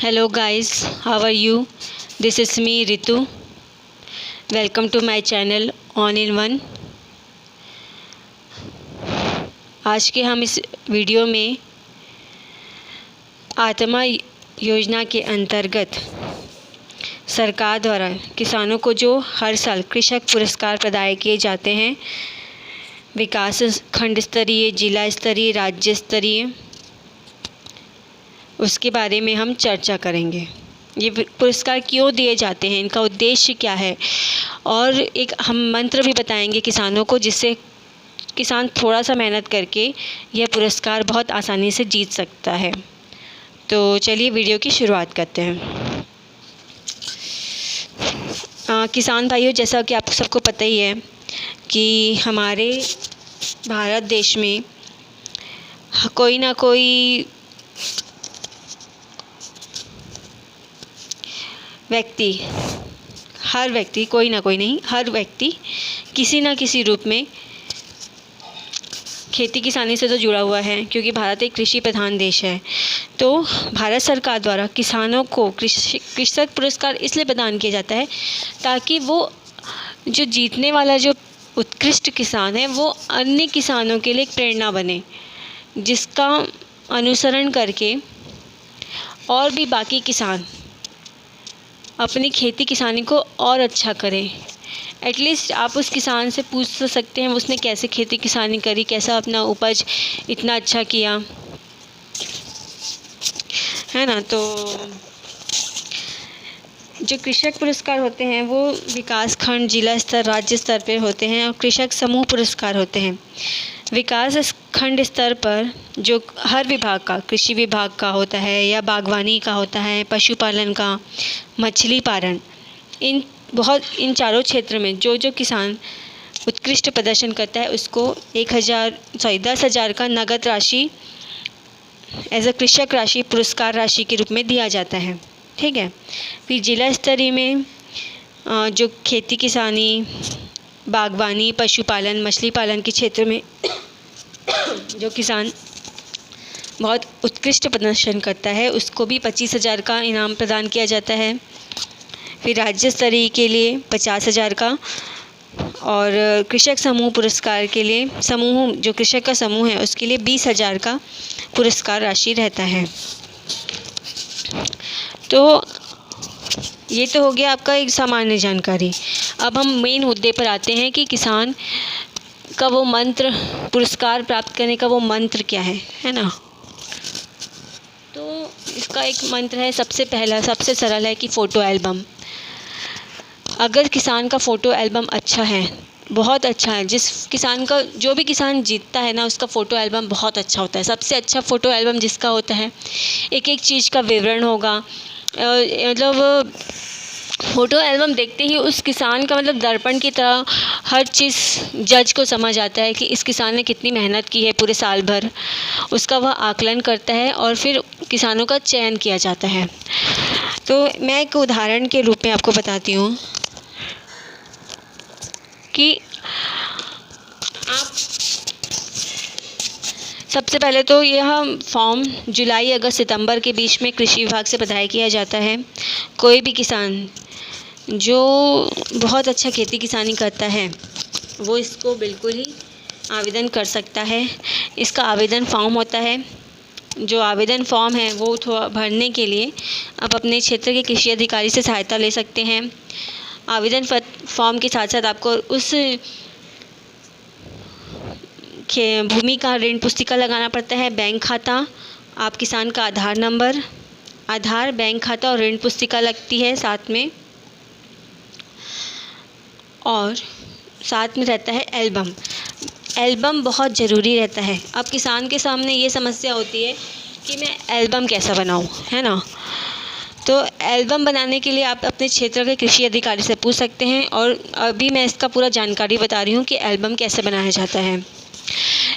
Hello guys, how are you? This is me Ritu. Welcome to my channel All in One. आज के हम इस video में आत्मा योजना के अंतर्गत सरकार द्वारा किसानों को जो हर साल कृषक पुरस्कार प्रदान किए जाते हैं, विकास खंड स्तरीय, जिला स्तरीय, राज्य स्तरीय, उसके बारे में हम चर्चा करेंगे। ये पुरस्कार क्यों दिए जाते हैं, इनका उद्देश्य क्या है, और एक हम मंत्र भी बताएंगे किसानों को, जिससे किसान थोड़ा सा मेहनत करके यह पुरस्कार बहुत आसानी से जीत सकता है। तो चलिए वीडियो की शुरुआत करते हैं। किसान भाइयों, जैसा कि आप सबको पता ही है कि हमारे भारत देश में कोई ना कोई व्यक्ति, हर व्यक्ति, कोई ना कोई नहीं, हर व्यक्ति किसी ना किसी रूप में खेती किसानी से तो जुड़ा हुआ है, क्योंकि भारत एक कृषि प्रधान देश है। तो भारत सरकार द्वारा किसानों को कृषक पुरस्कार इसलिए प्रदान किया जाता है ताकि वो जो जीतने वाला जो उत्कृष्ट किसान है वो अन्य किसानों के लिए एक प्रेरणा बने, जिसका अनुसरण करके और भी बाकी किसान अपनी खेती किसानी को और अच्छा करें। एटलीस्ट आप उस किसान से पूछ सकते हैं उसने कैसे खेती किसानी करी, कैसा अपना उपज इतना अच्छा किया, है ना। तो जो कृषक पुरस्कार होते हैं वो विकास खंड, जिला स्तर, राज्य स्तर पर होते हैं, और कृषक समूह पुरस्कार होते हैं। विकास खंड स्तर पर जो हर विभाग का, कृषि विभाग का होता है या बागवानी का होता है, पशुपालन का, मछली पालन, इन चारों क्षेत्र में जो किसान उत्कृष्ट प्रदर्शन करता है उसको 10,000 का नगद राशि एज अ कृषक राशि, पुरस्कार राशि के रूप में दिया जाता है। ठीक है। फिर जिला स्तरीय में जो खेती किसानी, बागवानी, पशुपालन, मछली पालन के क्षेत्र में जो किसान बहुत उत्कृष्ट प्रदर्शन करता है उसको भी 25,000 का इनाम प्रदान किया जाता है। फिर राज्य स्तरीय के लिए 50,000 का, और कृषक समूह पुरस्कार के लिए, समूह जो कृषक का समूह है उसके लिए 20,000 का पुरस्कार राशि रहता है। तो ये तो हो गया आपका एक सामान्य जानकारी। अब हम मेन मुद्दे पर आते हैं कि किसान का वो मंत्र, पुरस्कार प्राप्त करने का वो मंत्र क्या है ना। तो इसका एक मंत्र है, सबसे पहला, सबसे सरल है कि फ़ोटो एल्बम। अगर किसान का फ़ोटो एल्बम अच्छा है, बहुत अच्छा है, जिस किसान का, जो भी किसान जीतता है ना, उसका फ़ोटो एल्बम बहुत अच्छा होता है। सबसे अच्छा फ़ोटो एल्बम जिसका होता है, एक एक चीज़ का विवरण होगा, मतलब फ़ोटो एल्बम देखते ही उस किसान का, मतलब दर्पण की तरह हर चीज़ जज को समझ आता है कि इस किसान ने कितनी मेहनत की है पूरे साल भर, उसका वह आकलन करता है और फिर किसानों का चयन किया जाता है। तो मैं एक उदाहरण के रूप में आपको बताती हूँ कि आप सबसे पहले तो यह फॉर्म जुलाई, अगस्त, सितंबर के बीच में कृषि विभाग से प्रदान किया जाता है। कोई भी किसान जो बहुत अच्छा खेती किसानी करता है वो इसको बिल्कुल ही आवेदन कर सकता है। इसका आवेदन फॉर्म होता है। जो आवेदन फॉर्म है वो थोड़ा भरने के लिए आप अपने क्षेत्र के कृषि अधिकारी से सहायता ले सकते हैं। आवेदन फॉर्म के साथ साथ आपको उस भूमि का ऋण पुस्तिका लगाना पड़ता है, बैंक खाता, आप किसान का आधार नंबर, आधार, बैंक खाता और ऋण पुस्तिका लगती है साथ में, और साथ में रहता है एल्बम। एल्बम बहुत ज़रूरी रहता है। अब किसान के सामने ये समस्या होती है कि मैं एल्बम कैसा बनाऊँ, है ना। तो एल्बम बनाने के लिए आप अपने क्षेत्र के कृषि अधिकारी से पूछ सकते हैं, और अभी मैं इसका पूरा जानकारी बता रही हूँ कि एल्बम कैसे बनाया जाता है।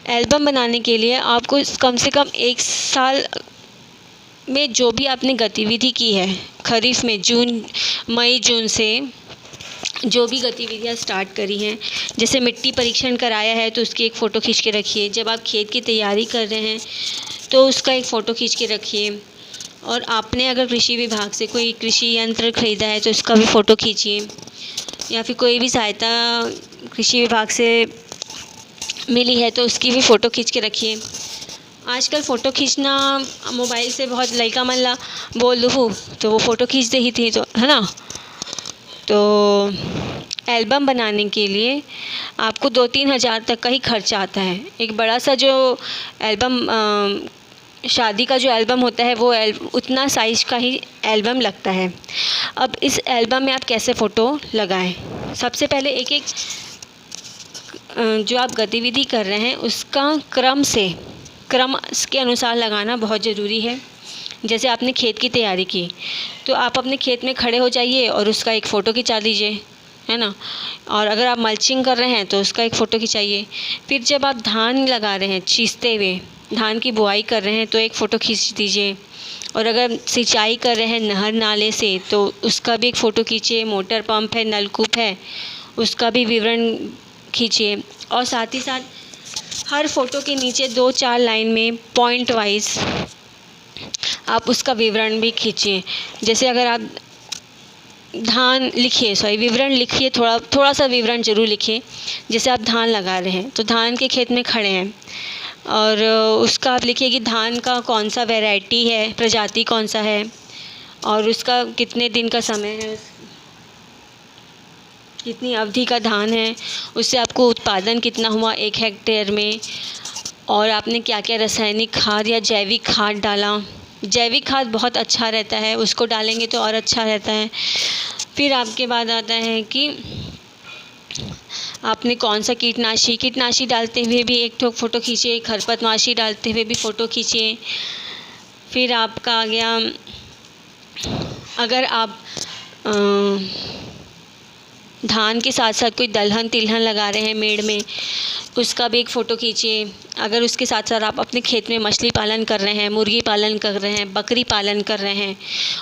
एल्बम बनाने के लिए आपको कम से कम 1 साल में जो भी आपने गतिविधि की है, खरीफ में मई जून से जो भी गतिविधियाँ स्टार्ट करी हैं, जैसे मिट्टी परीक्षण कराया है तो उसकी एक फ़ोटो खींच के रखिए। जब आप खेत की तैयारी कर रहे हैं तो उसका एक फ़ोटो खींच के रखिए। और आपने अगर कृषि विभाग से कोई कृषि यंत्र ख़रीदा है तो उसका भी फ़ोटो खींचिए, या फिर कोई भी सहायता कृषि विभाग से मिली है तो उसकी भी फ़ोटो खींच के रखिए। आजकल फ़ोटो खींचना मोबाइल से बहुत लइका मन ला बोल दूँ तो वो फ़ोटो खींच दे ही थी, तो है ना। तो एल्बम बनाने के लिए आपको 2-3 हज़ार तक का ही खर्चा आता है। एक बड़ा सा जो एल्बम शादी का जो एल्बम होता है वो उतना साइज़ का ही एल्बम लगता है। अब इस एल्बम में आप कैसे फ़ोटो लगाएं? सबसे पहले एक जो आप गतिविधि कर रहे हैं उसका क्रम के अनुसार लगाना बहुत ज़रूरी है। जैसे आपने खेत की तैयारी की तो आप अपने खेत में खड़े हो जाइए और उसका एक फ़ोटो खिंचा दीजिए, है ना। और अगर आप मल्चिंग कर रहे हैं तो उसका एक फ़ोटो खिंचाइए। फिर जब आप धान लगा रहे हैं, छींचते हुए धान की बुआई कर रहे हैं तो एक फ़ोटो खींच दीजिए। और अगर सिंचाई कर रहे हैं नहर नाले से तो उसका भी एक फ़ोटो खींचिए। मोटर पंप है, नलकूप है, उसका भी विवरण खींचिए। और साथ ही साथ हर फ़ोटो के नीचे 2-4 लाइन में पॉइंट वाइज आप उसका विवरण भी खींचिए। जैसे अगर आप विवरण लिखिए, थोड़ा सा विवरण ज़रूर लिखिए। जैसे आप धान लगा रहे हैं तो धान के खेत में खड़े हैं और उसका आप लिखिए कि धान का कौन सा वैरायटी है, प्रजाति कौन सा है और उसका कितने दिन का समय है, कितनी अवधि का धान है, उससे आपको उत्पादन कितना हुआ 1 हेक्टेयर में, और आपने क्या क्या रासायनिक खाद या जैविक खाद डाला। जैविक खाद बहुत अच्छा रहता है, उसको डालेंगे तो और अच्छा रहता है। फिर आपके बाद आता है कि आपने कौन सा कीटनाशी डालते हुए भी एक ठो फ़ोटो खींचिए, खरपतवाशी डालते हुए भी फ़ोटो खींचिए। फिर आपका आ गया, अगर आप धान के साथ साथ कोई दलहन तिलहन लगा रहे हैं मेड़ में, उसका भी एक फ़ोटो खींचिए। अगर उसके साथ साथ आप अपने खेत में मछली पालन कर रहे हैं, मुर्गी पालन कर रहे हैं, बकरी पालन कर रहे हैं,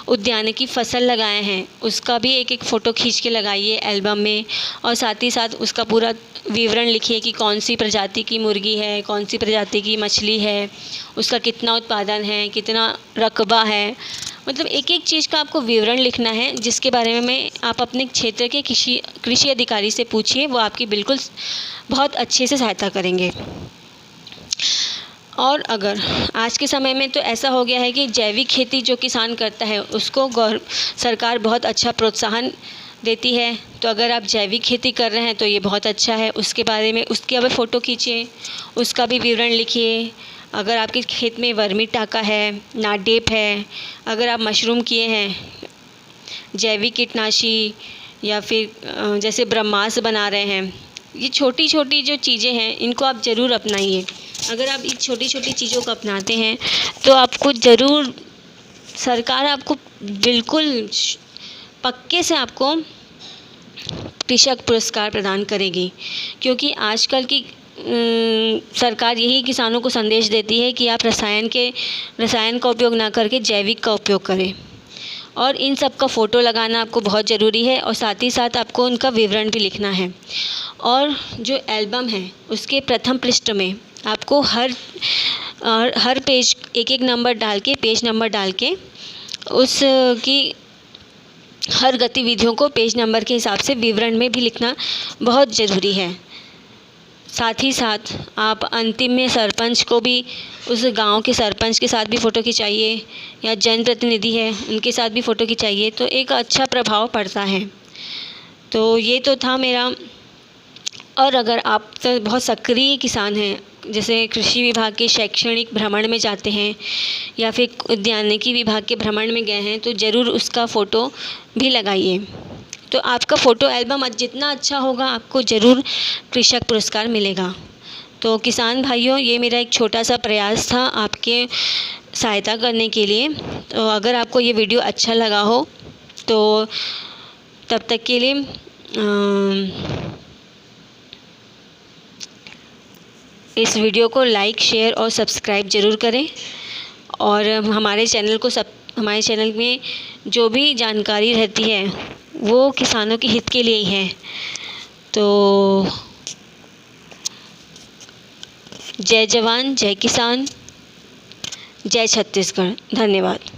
उद्यानिकी फसल लगाए हैं, उसका भी एक फ़ोटो खींच के लगाइए एल्बम में। और साथ ही साथ उसका पूरा विवरण लिखिए कि कौन सी प्रजाति की मुर्गी है, कौन सी प्रजाति की मछली है, उसका कितना उत्पादन है, कितना रकबा है। मतलब एक चीज़ का आपको विवरण लिखना है, जिसके बारे में आप अपने क्षेत्र के कृषि अधिकारी से पूछिए, वो आपकी बिल्कुल बहुत अच्छे से सहायता करेंगे। और अगर आज के समय में तो ऐसा हो गया है कि जैविक खेती जो किसान करता है उसको सरकार बहुत अच्छा प्रोत्साहन देती है। तो अगर आप जैविक खेती कर रहे हैं तो ये बहुत अच्छा है, उसके बारे में उसकी अब फ़ोटो खींचिए, उसका भी विवरण लिखिए। अगर आपके खेत में वर्मी टाका है, नाडेप है, अगर आप मशरूम किए हैं, जैविक कीटनाशी या फिर जैसे ब्रह्मास्त्र बना रहे हैं, ये छोटी छोटी जो चीज़ें हैं इनको आप ज़रूर अपनाइए। अगर आप इन छोटी छोटी चीज़ों को अपनाते हैं तो आपको ज़रूर सरकार आपको बिल्कुल पक्के से आपको कृषक पुरस्कार प्रदान करेगी। क्योंकि आजकल की सरकार यही किसानों को संदेश देती है कि आप रसायन का उपयोग ना करके जैविक का उपयोग करें। और इन सब का फ़ोटो लगाना आपको बहुत ज़रूरी है और साथ ही साथ आपको उनका विवरण भी लिखना है। और जो एल्बम है उसके प्रथम पृष्ठ में आपको हर पेज एक नंबर डाल के, पेज नंबर डाल के उसकी हर गतिविधियों को पेज नंबर के हिसाब से विवरण में भी लिखना बहुत ज़रूरी है। साथ ही साथ आप अंतिम में सरपंच को भी, उस गांव के सरपंच के साथ भी फ़ोटो खिंचाइए या जनप्रतिनिधि है उनके साथ भी फ़ोटो खिंचाइए, तो एक अच्छा प्रभाव पड़ता है। तो ये तो था मेरा। और अगर आप तो बहुत सक्रिय किसान हैं, जैसे कृषि विभाग के शैक्षणिक भ्रमण में जाते हैं या फिर उद्यानिकी विभाग के भ्रमण में गए हैं, तो ज़रूर उसका फ़ोटो भी लगाइए। तो आपका फ़ोटो एल्बम जितना अच्छा होगा आपको ज़रूर कृषक पुरस्कार मिलेगा। तो किसान भाइयों, ये मेरा एक छोटा सा प्रयास था आपके सहायता करने के लिए। तो अगर आपको ये वीडियो अच्छा लगा हो तो तब तक के लिए इस वीडियो को लाइक, शेयर और सब्सक्राइब ज़रूर करें। और हमारे चैनल में जो भी जानकारी रहती है वो किसानों के हित के लिए ही है। तो जय जवान, जय किसान, जय छत्तीसगढ़। धन्यवाद।